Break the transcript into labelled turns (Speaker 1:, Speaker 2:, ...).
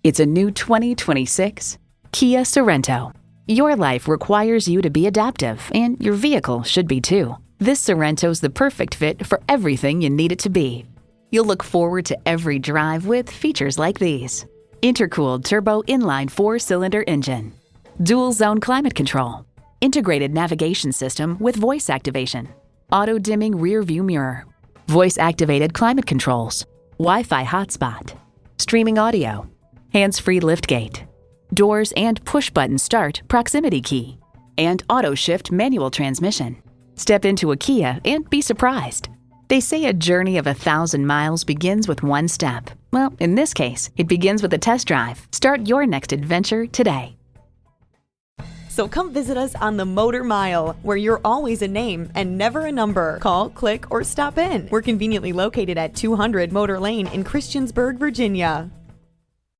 Speaker 1: It's a new 2026 Kia Sorento. Your life requires you to be adaptive, and your vehicle should be too. This Sorento's the perfect fit for everything you need it to be. You'll look forward to every drive with features like these: intercooled turbo inline 4-cylinder engine, dual zone climate control, integrated navigation system with voice activation, auto dimming rear view mirror, voice activated climate controls, Wi-Fi hotspot, streaming audio, hands-free liftgate, doors and push-button start proximity key, and auto-shift manual transmission. Step into a Kia and be surprised. They say a journey of 1,000 miles begins with one step. Well, in this case, it begins with a test drive. Start your next adventure today.
Speaker 2: So come visit us on the Motor Mile, where you're always a name and never a number. Call, click, or stop in. We're conveniently located at 200 Motor Lane in Christiansburg, Virginia.